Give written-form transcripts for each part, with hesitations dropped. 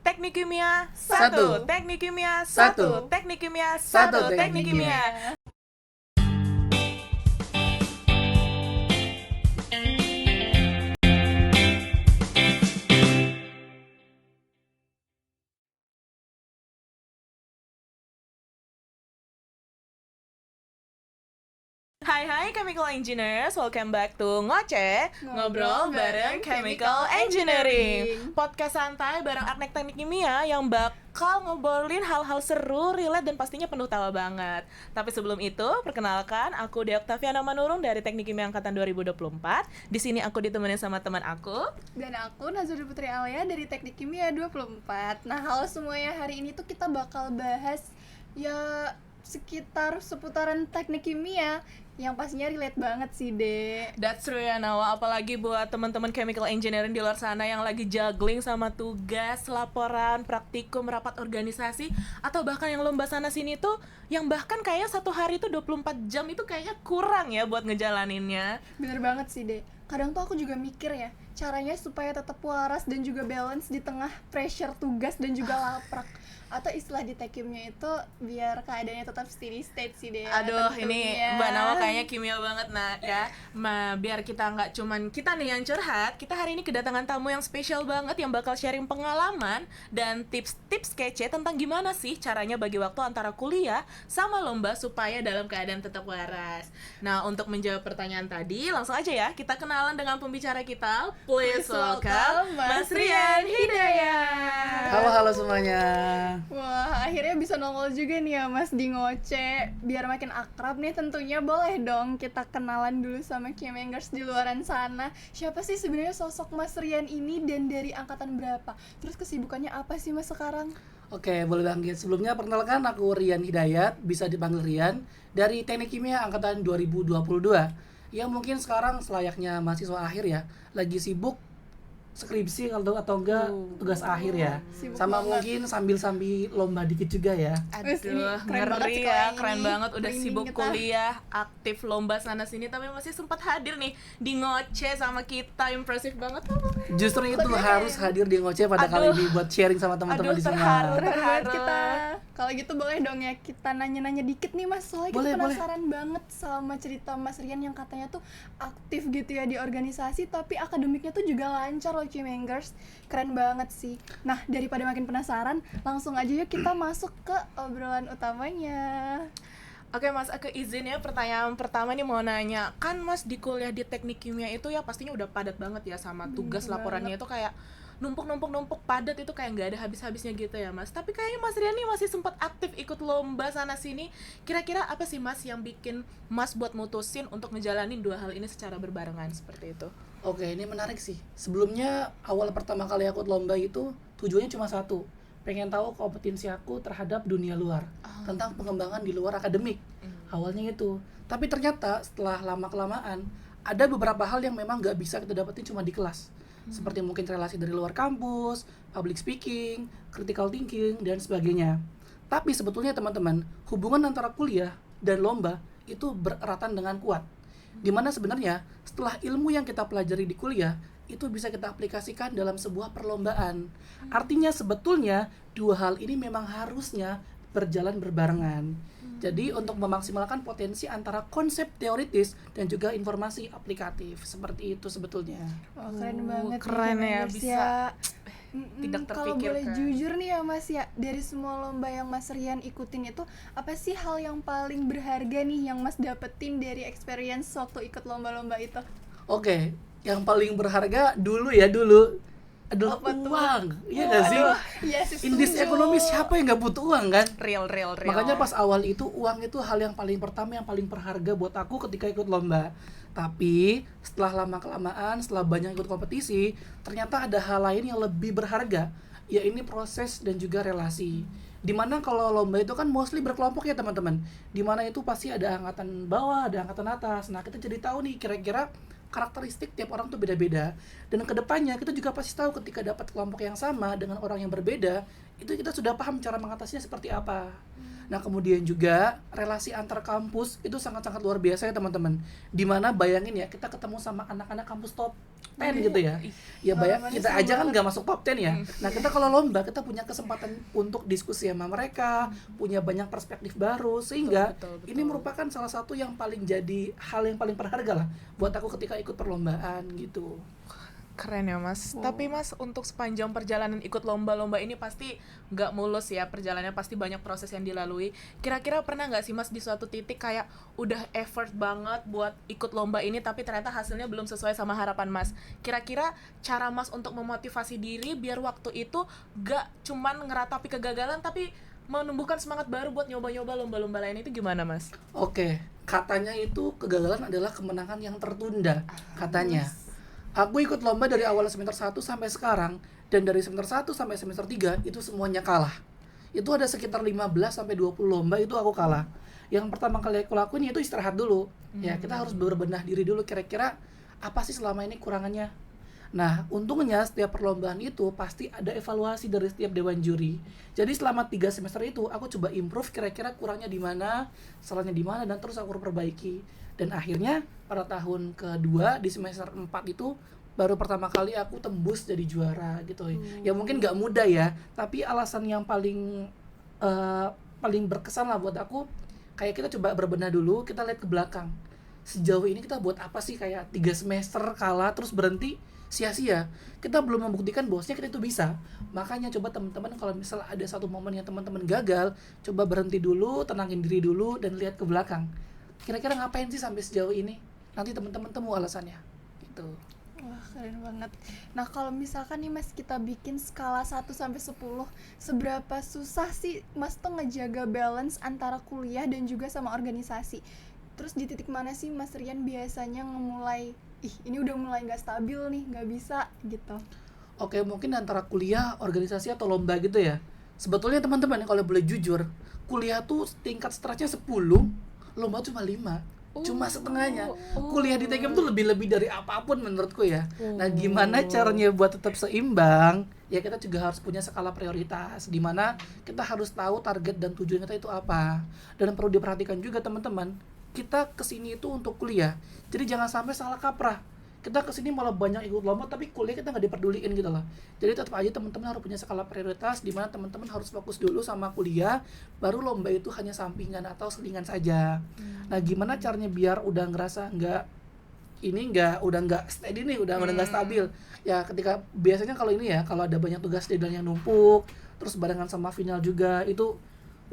Teknik kimia Satu. Teknik kimia Satu. Teknik kimia Satu. Teknik kimia. Hai chemical engineers, welcome back to Ngoce Ngobrol bareng Chemical Engineering, podcast santai bareng Arnek Teknik Kimia yang bakal ngobrolin hal-hal seru, relate, dan pastinya penuh tawa banget. Tapi sebelum itu, perkenalkan, aku Dea Octaviana Manurung dari Teknik Kimia Angkatan 2024. Di sini aku ditemenin sama teman aku. Dan aku Nazuri Putri Alia dari Teknik Kimia 24. Nah, halo semuanya, hari ini tuh kita bakal bahas ya sekitar seputaran teknik kimia yang pastinya relate banget sih, Dek. That's true ya Nawa, apalagi buat teman-teman chemical engineering di luar sana yang lagi juggling sama tugas, laporan, praktikum, rapat organisasi, atau bahkan yang lomba sana sini tuh yang bahkan kayaknya satu hari tuh 24 jam itu kayaknya kurang ya buat ngejalaninnya. Bener banget sih, Dek. Kadang tuh aku juga mikir ya, caranya supaya tetap waras dan juga balance di tengah pressure tugas dan juga laprak. Atau istilah di tekimnya itu biar keadaannya tetap steady state sih, Dek. Aduh, ini Mbak Nawa kayaknya kimia banget ya. Biar kita nggak cuman kita nih yang curhat, kita hari ini kedatangan tamu yang spesial banget yang bakal sharing pengalaman dan tips-tips kece tentang gimana sih caranya bagi waktu antara kuliah sama lomba supaya dalam keadaan tetap waras. Nah, untuk menjawab pertanyaan tadi, langsung aja ya kita kenalan dengan pembicara kita. Please welcome Mas Rian Hidayat. Halo semuanya. Wah, akhirnya bisa nongol juga nih ya Mas di Ngoce. Biar makin akrab nih tentunya boleh dong kita kenalan dulu sama Kimengers di luaran sana. Siapa sih sebenarnya sosok Mas Rian ini dan dari angkatan berapa? Terus kesibukannya apa sih Mas sekarang? Oke, boleh bangkit. Sebelumnya perkenalkan aku Rian Hidayat, bisa dipanggil Rian, dari Teknik Kimia Angkatan 2022. Ya mungkin sekarang selayaknya mahasiswa akhir ya, lagi sibuk skripsi atau enggak tugas akhir ya. Sibuk Sama banget. mungkin sambil lomba dikit juga ya. Wes, ini Aduh, keren banget ngeri sih ya, kalau keren ini. banget udah Merinding sibuk kita. kuliah, aktif lomba sana sini, tapi masih sempat hadir nih di Ngoce sama kita, impresif banget. Justru itu Keren. harus hadir di Ngoce pada kali ini buat sharing sama teman-teman Aduh, di semua. terharu. Keren banget kita. Kalau gitu boleh dong ya kita nanya-nanya dikit nih Mas. Soalnya Boleh, kita penasaran banget sama cerita Mas Rian yang katanya tuh aktif gitu ya di organisasi, tapi akademiknya tuh juga lancar loh Kimengers. Keren banget sih. Nah, daripada makin penasaran, langsung aja yuk kita masuk ke obrolan utamanya. Oke Mas, aku izin ya, pertanyaan pertama nih mau nanya. Kan Mas di kuliah di teknik kimia itu ya pastinya udah padat banget ya sama tugas Bener laporannya itu kayak numpuk padat, itu kayak nggak ada habis-habisnya gitu ya Mas. Tapi kayaknya Mas Rian nih masih sempat aktif ikut lomba sana sini. Kira-kira apa sih Mas yang bikin Mas buat mutusin untuk ngejalanin dua hal ini secara berbarengan seperti itu? Oke, ini menarik sih. Sebelumnya awal pertama kali aku ikut lomba itu tujuannya cuma satu, pengen tahu kompetensi aku terhadap dunia luar, tentang pengembangan di luar akademik. Awalnya itu. Tapi ternyata setelah lama-kelamaan ada beberapa hal yang memang nggak bisa kita dapetin cuma di kelas. Seperti mungkin relasi dari luar kampus, public speaking, critical thinking, dan sebagainya. Tapi sebetulnya teman-teman, hubungan antara kuliah dan lomba itu bereratan dengan kuat. Dimana sebenarnya setelah ilmu yang kita pelajari di kuliah itu bisa kita aplikasikan dalam sebuah perlombaan. Artinya sebetulnya dua hal ini memang harusnya berjalan berbarengan. Jadi untuk memaksimalkan potensi antara konsep teoritis dan juga informasi aplikatif, seperti itu sebetulnya. Wah, keren banget. Keren nih, ya, Kimengers bisa tidak Kalau boleh terpikirkan. jujur nih ya Mas ya, dari semua lomba yang Mas Rian ikutin itu, apa sih hal yang paling berharga nih yang Mas dapetin dari experience waktu ikut lomba-lomba itu? Oke, yang paling berharga dulu adalah Apa tuh? uang. Iya nggak sih? Iya sih, In this setuju. economy siapa yang nggak butuh uang kan? Real. Makanya pas awal itu uang itu hal yang paling pertama yang paling berharga buat aku ketika ikut lomba. Tapi setelah lama-kelamaan, setelah banyak ikut kompetisi, ternyata ada hal lain yang lebih berharga, ya ini proses dan juga relasi. Dimana kalau lomba itu kan mostly berkelompok ya teman-teman. Dimana itu pasti ada angkatan bawah, ada angkatan atas. Nah kita jadi tahu nih kira-kira karakteristik tiap orang tuh beda-beda. Dan kedepannya kita juga pasti tahu ketika dapat kelompok yang sama dengan orang yang berbeda, itu kita sudah paham cara mengatasinya seperti apa. Nah kemudian juga relasi antar kampus itu sangat-sangat luar biasa ya teman-teman. Dimana bayangin ya kita ketemu sama anak-anak kampus top. 10 gitu ya. Ya banyak, kita aja kan nggak masuk top 10 ya. Nah kita kalau lomba kita punya kesempatan untuk diskusi sama mereka, punya banyak perspektif baru, sehingga Betul. ini merupakan salah satu yang paling jadi hal yang paling berharga lah buat aku ketika ikut perlombaan gitu. Keren ya mas. Tapi mas, untuk sepanjang perjalanan ikut lomba-lomba ini pasti nggak mulus ya perjalanannya, pasti banyak proses yang dilalui. Kira-kira pernah nggak sih mas di suatu titik kayak udah effort banget buat ikut lomba ini tapi ternyata hasilnya belum sesuai sama harapan mas? Kira-kira cara mas untuk memotivasi diri biar waktu itu nggak cuman ngeratapi kegagalan tapi menumbuhkan semangat baru buat nyoba-nyoba lomba-lomba lain itu gimana mas? Oke, katanya itu kegagalan adalah kemenangan yang tertunda, katanya. Aku ikut lomba dari awal semester 1 sampai sekarang, dan dari semester 1 sampai semester 3 itu semuanya kalah. Itu ada sekitar 15 sampai 20 lomba itu aku kalah. Yang pertama kali aku lakuin itu istirahat dulu. Ya, kita harus berbenah diri dulu kira-kira apa sih selama ini kurangannya. Nah, untungnya setiap perlombaan itu pasti ada evaluasi dari setiap dewan juri. Jadi selama 3 semester itu aku coba improve kira-kira kurangnya di mana, salahnya di mana, dan terus aku perbaiki. Dan akhirnya pada tahun kedua di semester 4 itu baru pertama kali aku tembus jadi juara gitu. Ya mungkin nggak mudah ya, tapi alasan yang paling berkesan lah buat aku, kayak kita coba berbenah dulu, kita lihat ke belakang. Sejauh ini kita buat apa sih, kayak 3 semester kalah terus berhenti sia-sia. Kita belum membuktikan bahwasanya kita itu bisa. Makanya coba teman-teman kalau misal ada satu momen yang teman-teman gagal, coba berhenti dulu, tenangin diri dulu dan lihat ke belakang. Kira-kira ngapain sih sampai sejauh ini? Nanti teman-teman temu alasannya. Gitu. Wah, keren banget. Nah, kalau misalkan nih Mas kita bikin skala 1 sampai 10, seberapa susah sih Mas tuh ngejaga balance antara kuliah dan juga sama organisasi? Terus di titik mana sih Mas Rian biasanya ngemulai, ini udah mulai nggak stabil nih, nggak bisa gitu? Oke, mungkin antara kuliah, organisasi atau lomba gitu ya. Sebetulnya teman-teman kalau boleh jujur, kuliah tuh tingkat stresnya 10, lomba cuma 5. Cuma setengahnya. Kuliah di TKM tuh lebih-lebih dari apapun menurutku ya. Nah, gimana caranya buat tetap seimbang? Ya kita juga harus punya skala prioritas, di mana kita harus tahu target dan tujuan kita itu apa. Dan perlu diperhatikan juga teman-teman, kita kesini itu untuk kuliah. Jadi jangan sampai salah kaprah. Kita kesini malah banyak ikut lomba tapi kuliah kita nggak diperduliin gitu loh. Jadi tetap aja teman-teman harus punya skala prioritas, di mana teman-teman harus fokus dulu sama kuliah, baru lomba itu hanya sampingan atau selingan saja. Nah, gimana caranya biar udah ngerasa udah nggak steady nih, udah nggak stabil. Ya ketika biasanya kalau ini ya, kalau ada banyak tugas deadline yang numpuk, terus barengan sama final juga, itu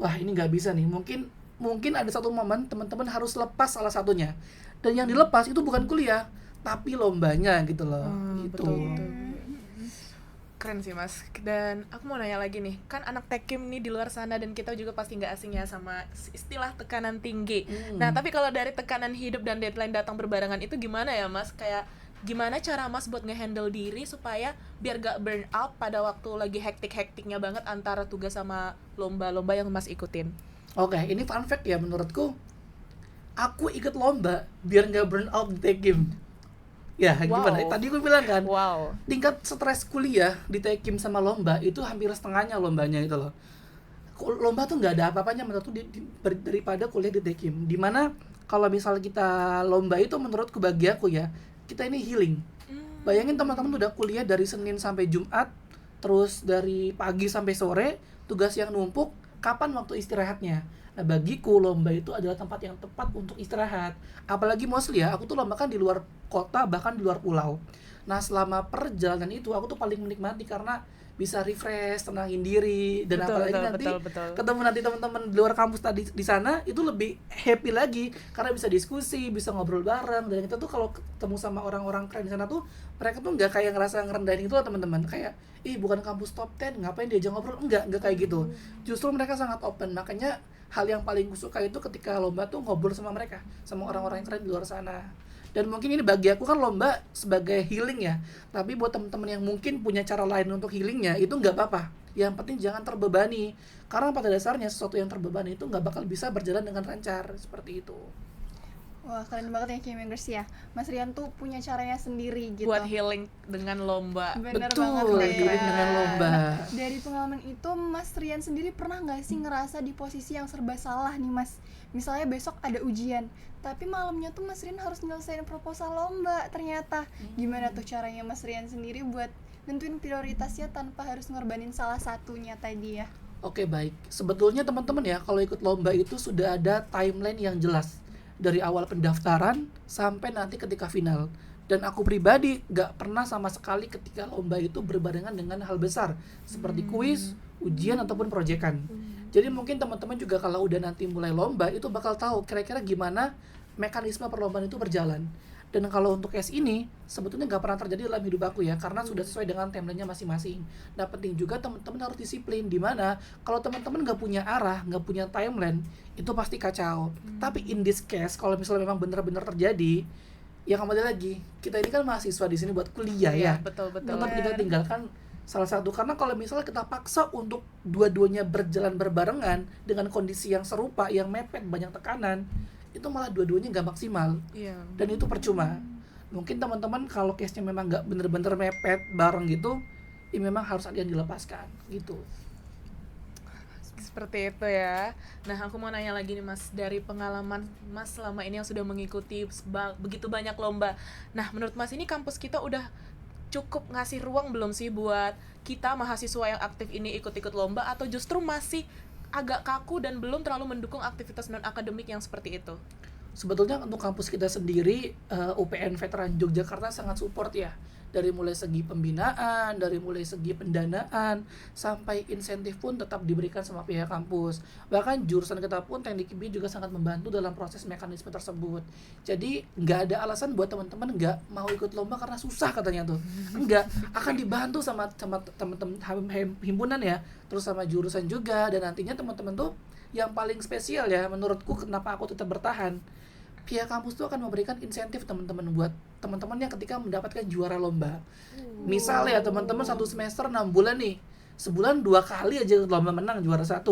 wah ini nggak bisa nih. Mungkin ada satu momen teman-teman harus lepas salah satunya. Dan yang dilepas itu bukan kuliah, tapi lombanya gitu loh. Gitu. Betul. Keren sih mas. Dan aku mau nanya lagi nih, kan anak Tekim nih di luar sana dan kita juga pasti nggak asing ya sama istilah tekanan tinggi. Nah tapi kalau dari tekanan hidup dan deadline datang berbarengan itu gimana ya mas? Kayak gimana cara mas buat ngehandle diri supaya biar gak burn out pada waktu lagi hektik-hektiknya banget antara tugas sama lomba-lomba yang mas ikutin? Oke, ini fun fact ya menurutku. Aku ikut lomba biar nggak burn out di Tekim. Ya gimana? Tadi gue bilang kan, tingkat stres kuliah di Tekim sama lomba itu hampir setengahnya lombanya itu loh. Lomba tuh nggak ada apa-apanya menurutku daripada kuliah di Tekim. Dimana kalau misal kita lomba itu menurutku bagi aku ya, kita ini healing. Bayangin teman-teman udah kuliah dari Senin sampai Jumat, terus dari pagi sampai sore, tugas yang numpuk, kapan waktu istirahatnya? Nah bagiku lomba itu adalah tempat yang tepat untuk istirahat. Apalagi mostly ya, aku tuh lomba kan di luar kota, bahkan di luar pulau. Nah selama perjalanan itu aku tuh paling menikmati karena bisa refresh, tenangin diri, dan apalagi nanti ketemu nanti teman-teman di luar kampus tadi di sana itu lebih happy lagi karena bisa diskusi, bisa ngobrol bareng. Dan kita tuh kalau ketemu sama orang-orang keren di sana tuh mereka tuh nggak kayak ngerasa ngerendahin itu loh teman-teman, kayak bukan kampus top 10 ngapain diajak ngobrol, enggak kayak gitu. Justru mereka sangat open. Makanya hal yang paling gue suka itu ketika lomba tuh ngobrol sama mereka, sama orang-orang yang keren di luar sana. Dan mungkin ini bagi aku kan lomba sebagai healing ya, tapi buat teman-teman yang mungkin punya cara lain untuk healingnya itu nggak apa-apa. Yang penting jangan terbebani, karena pada dasarnya sesuatu yang terbebani itu nggak bakal bisa berjalan dengan lancar seperti itu. Wah, keren banget ya K-Mangers ya. Mas Rian tuh punya caranya sendiri gitu. Buat healing dengan lomba. Bener Betul, banget deh. healing dengan lomba. Dari pengalaman itu, Mas Rian sendiri pernah nggak sih ngerasa di posisi yang serba salah nih, Mas? Misalnya besok ada ujian, tapi malamnya tuh Mas Rian harus nyelesain proposal lomba ternyata. Gimana tuh caranya Mas Rian sendiri buat nentuin prioritasnya tanpa harus ngorbanin salah satunya tadi ya? Oke, baik. Sebetulnya teman-teman ya, kalau ikut lomba itu sudah ada timeline yang jelas. Dari awal pendaftaran sampai nanti ketika final. Dan aku pribadi gak pernah sama sekali ketika lomba itu berbarengan dengan hal besar seperti kuis, ujian ataupun proyekan. Jadi mungkin teman-teman juga kalau udah nanti mulai lomba itu bakal tahu kira-kira gimana mekanisme perlombaan itu berjalan. Dan kalau untuk case ini sebetulnya gak pernah terjadi dalam hidup aku ya, karena sudah sesuai dengan timelinenya masing-masing. Nah, penting juga teman-teman harus disiplin, dimana kalau teman-teman gak punya arah, gak punya timeline, itu pasti kacau. Tapi in this case, kalau misalnya memang benar-benar terjadi, ya kembali lagi, kita ini kan mahasiswa di sini buat kuliah ya. Betul. Tetap kita tinggalkan salah satu, karena kalau misalnya kita paksa untuk dua-duanya berjalan berbarengan dengan kondisi yang serupa, yang mepet, banyak tekanan, itu malah dua-duanya gak maksimal. Iya. Dan itu percuma. Mungkin teman-teman kalau case-nya memang gak bener-bener mepet bareng gitu, ya memang harus ada yang dilepaskan gitu. Seperti itu ya. Nah, aku mau nanya lagi nih Mas, dari pengalaman Mas selama ini yang sudah mengikuti begitu banyak lomba. Nah, menurut Mas ini kampus kita udah cukup ngasih ruang belum sih buat kita mahasiswa yang aktif ini ikut-ikut lomba, atau justru masih agak kaku dan belum terlalu mendukung aktivitas non-akademik yang seperti itu? Sebetulnya untuk kampus kita sendiri, UPN Veteran Yogyakarta sangat support ya. Dari mulai segi pembinaan, dari mulai segi pendanaan, sampai insentif pun tetap diberikan sama pihak kampus. Bahkan jurusan kita pun teknik kimia juga sangat membantu dalam proses mekanisme tersebut. Jadi nggak ada alasan buat teman-teman nggak mau ikut lomba karena susah katanya tuh. Enggak, akan dibantu sama teman-teman himpunan ya, terus sama jurusan juga. Dan nantinya teman-teman tuh yang paling spesial ya menurutku, kenapa aku tetap bertahan, pihak kampus tuh akan memberikan insentif teman-teman buat teman-teman yang ketika mendapatkan juara lomba. Misal ya teman-teman satu semester 6 bulan nih, sebulan 2 kali aja lomba menang juara 1.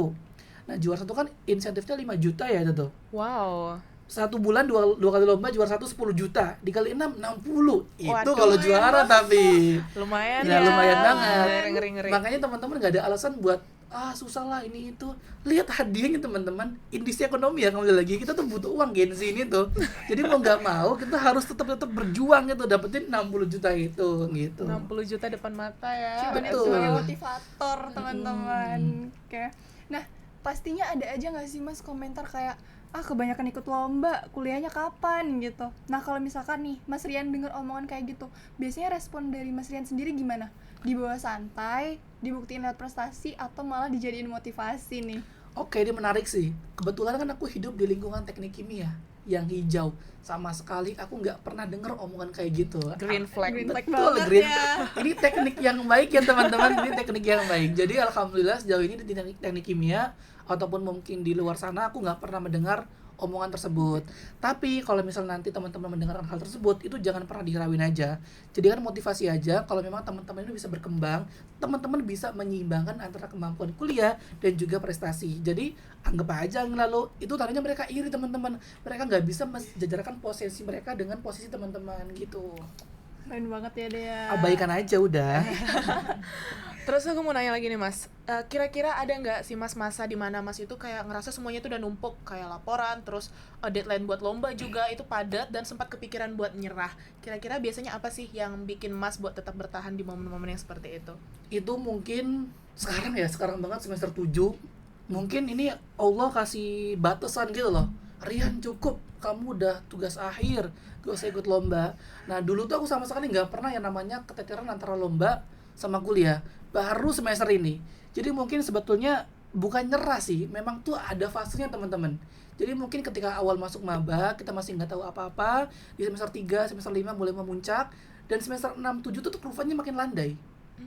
Nah, juara 1 kan insentifnya 5 juta ya itu tuh. Wow. 1 bulan 2 kali lomba juara 1 10 juta, dikali 6 60. Itu Waduh, kalau juara tapi Lumayan ya, lumayan banget. Ngeri. Makanya teman-teman nggak ada alasan buat susah lah ini itu. Lihat hadiahnya teman-teman, industri ekonomi ya, kembali lagi kita tuh butuh uang gengsi ini tuh. Jadi mau nggak mau kita harus tetap berjuang gitu, dapetin 60 juta itu gitu. 60 juta depan mata ya. Cuman itu Betul. sebagai motivator teman-teman. Oke. Nah, pastinya ada aja nggak sih Mas komentar kayak kebanyakan ikut lomba, kuliahnya kapan gitu. Nah, kalau misalkan nih Mas Rian dengar omongan kayak gitu, biasanya respon dari Mas Rian sendiri gimana? Dibawa santai, dibuktiin lewat prestasi, atau malah dijadiin motivasi nih? Oke, ini menarik sih. Kebetulan kan aku hidup di lingkungan teknik kimia yang hijau. Sama sekali aku nggak pernah dengar omongan kayak gitu. Green flag. Green flag Betul, banget green. ya. Ini teknik yang baik ya teman-teman. Ini teknik yang baik. Jadi alhamdulillah sejauh ini di teknik kimia ataupun mungkin di luar sana aku nggak pernah mendengar omongan tersebut. Tapi kalau misal nanti teman-teman mendengarkan hal tersebut, itu jangan pernah dihirauin aja. Jadikan motivasi aja. Kalau memang teman-teman ini bisa berkembang, teman-teman bisa menyeimbangkan antara kemampuan kuliah dan juga prestasi. Jadi anggap aja yang lalu itu tandanya mereka iri teman-teman. Mereka nggak bisa menjajarkan posisi mereka dengan posisi teman-teman gitu. Keren banget ya Dea. Abaikan aja udah. Terus aku mau nanya lagi nih Mas, kira-kira ada nggak sih Mas masa di mana Mas itu kayak ngerasa semuanya itu udah numpuk, kayak laporan, terus deadline buat lomba juga itu padat dan sempat kepikiran buat nyerah. Kira-kira biasanya apa sih yang bikin Mas buat tetap bertahan di momen-momen yang seperti itu? Itu mungkin sekarang banget semester 7. Mungkin ini Allah kasih batasan gitu loh. Rian cukup, kamu udah tugas akhir, gak usah ikut lomba. Nah dulu tuh aku sama sekali nggak pernah yang namanya keteteran antara lomba sama kuliah. Baru semester ini. Jadi mungkin sebetulnya bukan nyerah sih, memang tuh ada fasenya teman-teman. Jadi mungkin ketika awal masuk maba kita masih nggak tahu apa-apa, di semester 3, semester 5 mulai memuncak, dan semester 6, 7 tuh kurvanya makin landai.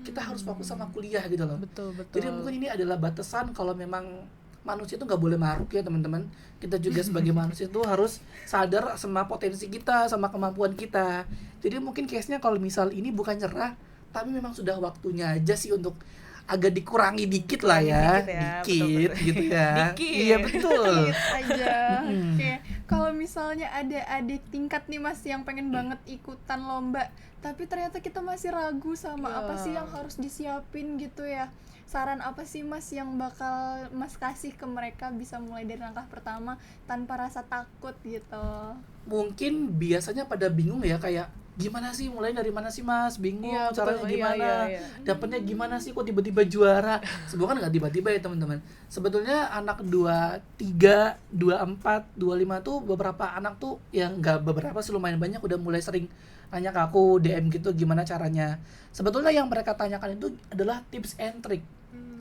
Kita harus fokus sama kuliah gitu loh. Betul. Jadi mungkin ini adalah batasan kalau memang manusia itu nggak boleh maruk ya teman-teman. Kita juga sebagai manusia itu harus sadar sama potensi kita, sama kemampuan kita. Jadi mungkin case-nya kalau misal ini bukan nyerah, tapi memang sudah waktunya aja sih untuk agak dikurangi dikit lah ya. Dikit ya, Dikit betul. gitu ya. Dikit. Iya betul. Dikit aja. Oke. Kalau misalnya ada adik tingkat nih Mas yang pengen banget ikutan lomba, tapi ternyata kita masih ragu sama Iya. apa sih yang harus disiapin gitu ya. Saran apa sih Mas yang bakal Mas kasih ke mereka bisa mulai dari langkah pertama tanpa rasa takut gitu? Mungkin biasanya pada bingung ya, kayak gimana sih, mulai dari mana sih Mas, bingung Iya, caranya betul. Iya, gimana, iya. dapatnya gimana sih, kok tiba-tiba juara. Sebenarnya kan nggak tiba-tiba ya teman-teman. Sebetulnya anak 23, 24, 25 tuh beberapa anak tuh, yang nggak beberapa sih, lumayan banyak udah mulai sering nanya ke aku DM gitu gimana caranya. Sebetulnya yang mereka tanyakan itu adalah tips and trick,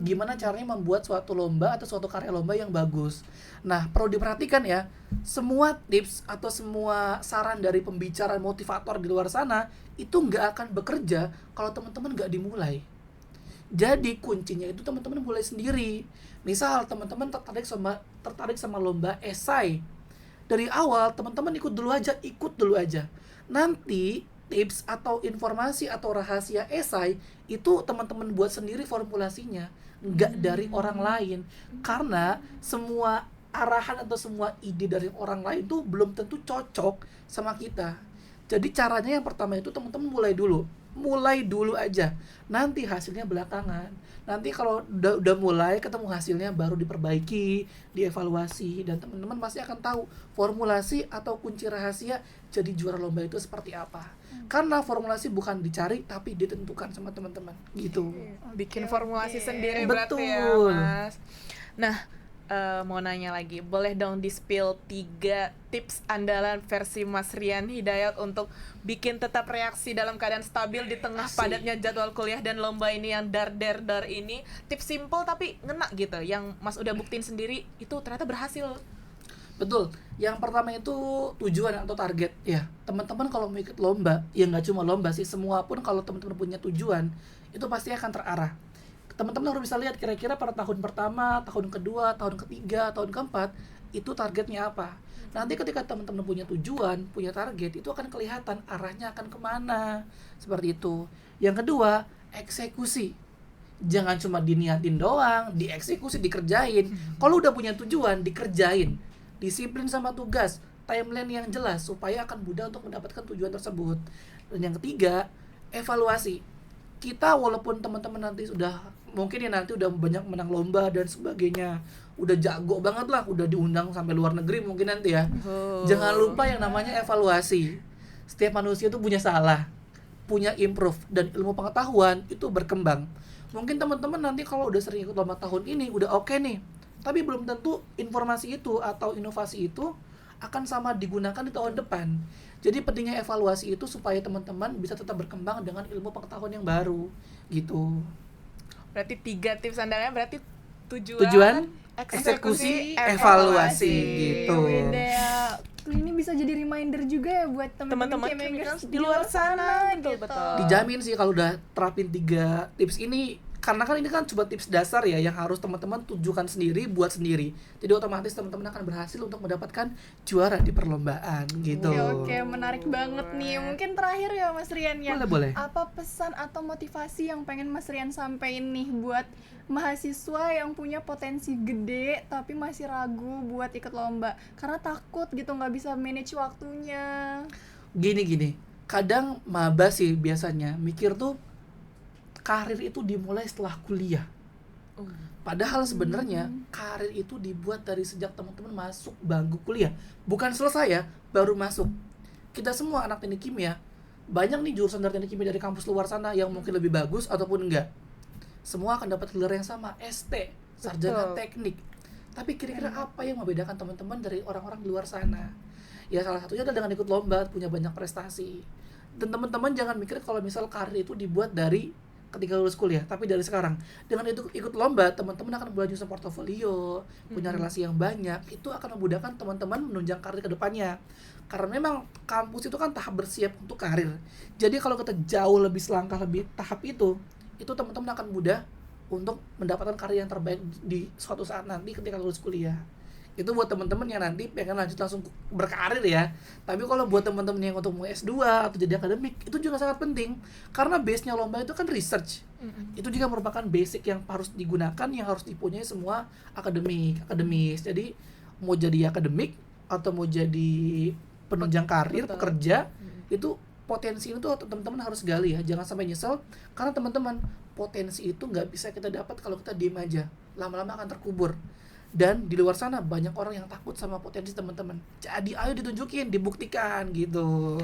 gimana caranya membuat suatu lomba atau suatu karya lomba yang bagus. Nah, perlu diperhatikan ya, semua tips atau semua saran dari pembicara motivator di luar sana itu nggak akan bekerja kalau teman-teman nggak dimulai. Jadi kuncinya itu teman-teman mulai sendiri. Misal teman-teman tertarik sama lomba esai, dari awal teman-teman ikut dulu aja. Nanti tips atau informasi atau rahasia esai itu teman-teman buat sendiri formulasinya, nggak dari orang lain. Karena semua arahan atau semua ide dari orang lain tuh belum tentu cocok sama kita. Jadi caranya yang pertama itu teman-teman mulai dulu aja. Nanti hasilnya belakangan. Nanti kalau udah mulai ketemu hasilnya baru diperbaiki, dievaluasi, dan teman-teman pasti akan tahu formulasi atau kunci rahasia jadi juara lomba itu seperti apa. Karena formulasi bukan dicari tapi ditentukan sama teman-teman gitu. Bikin Oke, formulasi oke. sendiri berarti ya, Betul. Mas. Nah, mau nanya lagi, boleh dong di-spill 3 tips andalan versi Mas Rian Hidayat untuk bikin tetap reaksi dalam keadaan stabil di tengah Asik. padatnya jadwal kuliah dan lomba ini yang dar ini. Tips simple tapi ngena gitu, yang Mas udah buktiin sendiri itu ternyata berhasil. Betul. Yang pertama itu tujuan atau target ya. Teman-teman kalau mau ikut lomba, ya nggak cuma lomba sih, semua pun kalau teman-teman punya tujuan, itu pasti akan terarah. Teman-teman harus bisa lihat kira-kira pada tahun pertama, tahun kedua, tahun ketiga, tahun keempat, itu targetnya apa. Nanti ketika teman-teman punya tujuan, punya target, itu akan kelihatan arahnya akan kemana. Seperti itu. Yang kedua, eksekusi. Jangan cuma diniatin doang, dieksekusi, dikerjain. Kalau udah punya tujuan, dikerjain. Disiplin sama tugas, timeline yang jelas supaya akan mudah untuk mendapatkan tujuan tersebut. Dan yang ketiga, evaluasi. Kita walaupun teman-teman nanti mungkin udah banyak menang lomba dan sebagainya, udah jago banget lah, udah diundang sampai luar negeri mungkin nanti ya. Jangan lupa yang namanya evaluasi. Setiap manusia itu punya salah, punya improve, dan ilmu pengetahuan itu berkembang. Mungkin teman-teman nanti kalau udah sering ikut lomba tahun ini udah oke nih, tapi belum tentu informasi itu atau inovasi itu akan sama digunakan di tahun depan. Jadi pentingnya evaluasi itu supaya teman-teman bisa tetap berkembang dengan ilmu pengetahuan yang baru gitu. Berarti 3 tips andalannya berarti tujuan, Tujuan, eksekusi, evaluasi gitu. Widya, ini bisa jadi reminder juga ya buat Teman-teman teman-teman Kemengers di luar sana, betul. Dijamin sih kalau udah terapin 3 tips ini, karena kan ini kan cuma tips dasar ya yang harus teman-teman tujukan sendiri, buat sendiri. Jadi otomatis teman-teman akan berhasil untuk mendapatkan juara di perlombaan gitu. Oke, menarik banget nih. Mungkin terakhir ya Mas Rian ya. Boleh. Apa pesan atau motivasi yang pengen Mas Rian sampein nih buat mahasiswa yang punya potensi gede tapi masih ragu buat ikut lomba karena takut gitu nggak bisa manage waktunya. Gini, kadang maba sih biasanya mikir tuh karir itu dimulai setelah kuliah. Padahal sebenarnya karir itu dibuat dari sejak teman-teman masuk bangku kuliah. Bukan selesai ya, baru masuk. Kita semua anak teknik kimia, banyak nih jurusan dari teknik kimia dari kampus luar sana yang mungkin lebih bagus ataupun enggak. Semua akan dapat gelar yang sama, ST, sarjana Betul. teknik. Tapi kira-kira apa yang membedakan teman-teman dari orang-orang di luar sana? Ya salah satunya adalah dengan ikut lomba, punya banyak prestasi. Dan teman-teman jangan mikir kalau misal karir itu dibuat dari ketika lulus kuliah, tapi dari sekarang. Dengan itu ikut lomba, teman-teman akan mulai nyusun portofolio, punya relasi yang banyak, itu akan memudahkan teman-teman menunjang karir ke depannya. Karena memang kampus itu kan tahap bersiap untuk karir. Jadi kalau kita jauh lebih selangkah lebih tahap itu teman-teman akan mudah untuk mendapatkan karir yang terbaik di suatu saat nanti ketika lulus kuliah. Itu buat teman-teman yang nanti pengen lanjut langsung berkarir ya. Tapi kalau buat teman-teman yang untuk mau S2 atau jadi akademik, itu juga sangat penting. Karena base-nya lomba itu kan research. Itu juga merupakan basic yang harus digunakan, yang harus dipunyai semua akademis. Jadi mau jadi akademik atau mau jadi penunjang karir, Betul. pekerja, itu potensi itu teman-teman harus gali ya, jangan sampai nyesel. Karena teman-teman, potensi itu nggak bisa kita dapat kalau kita diem aja, lama-lama akan terkubur. Dan di luar sana banyak orang yang takut sama potensi teman-teman. Jadi ayo ditunjukin, dibuktikan gitu.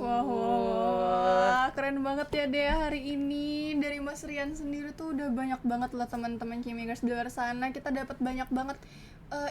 Wah, keren banget ya Dea hari ini. Dari Mas Rian sendiri tuh udah banyak banget lah teman-teman Kimigers di luar sana. Kita dapat banyak banget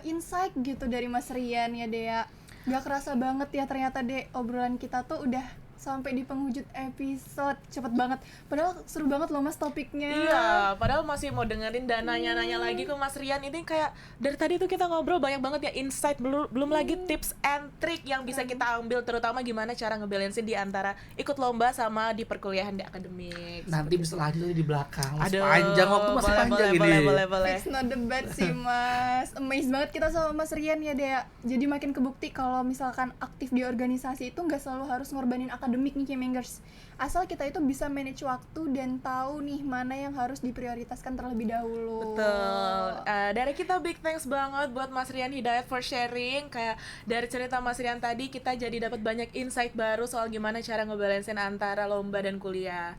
insight gitu dari Mas Rian ya Dea. Gak kerasa banget ya ternyata deh obrolan kita tuh udah sampai di penghujung episode. Cepet banget. Padahal seru banget loh Mas topiknya. Iya, padahal masih mau dengerin dan nanya-nanya lagi ke Mas Rian. Ini kayak dari tadi tuh kita ngobrol banyak banget ya insight, belum lagi tips and trick yang bisa kita ambil, terutama gimana cara ngebalancein di antara ikut lomba sama di perkuliahan di akademik. Nanti bisa lanjut di belakang. Masih Aduh, panjang, waktu masih boleh, panjang boleh, ini. boleh. It's not the bad sih Mas. Amazed banget kita sama Mas Rian ya Dea. Jadi makin kebukti kalau misalkan aktif di organisasi itu nggak selalu harus ngorbanin akademik nih Kimengers. Asal kita itu bisa manage waktu dan tahu nih mana yang harus diprioritaskan terlebih dahulu. Betul. Dari kita big thanks banget buat Mas Rian Hidayat for sharing. Kayak dari cerita Mas Rian tadi kita jadi dapat banyak insight baru soal gimana cara ngebalancein antara lomba dan kuliah.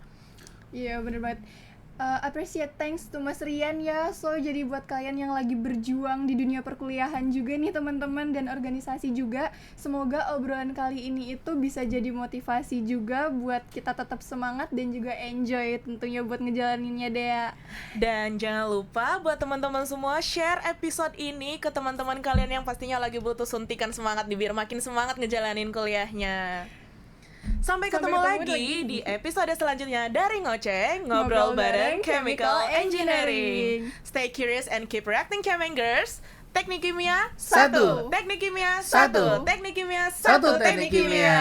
Iya bener banget. Appreciate thanks to Mas Rian ya. So jadi buat kalian yang lagi berjuang di dunia perkuliahan juga nih teman-teman dan organisasi juga, semoga obrolan kali ini itu bisa jadi motivasi juga buat kita tetap semangat dan juga enjoy tentunya buat ngejalaninnya Dea. Dan jangan lupa buat teman-teman semua share episode ini ke teman-teman kalian yang pastinya lagi butuh suntikan semangat nih biar makin semangat ngejalanin kuliahnya. Sampai ketemu lagi di episode selanjutnya dari Ngoceh, Ngobrol bareng Chemical Engineering. Stay curious and keep reacting Chemengers. Teknik kimia Satu. Teknik kimia Satu. Teknik kimia Satu teknik kimia.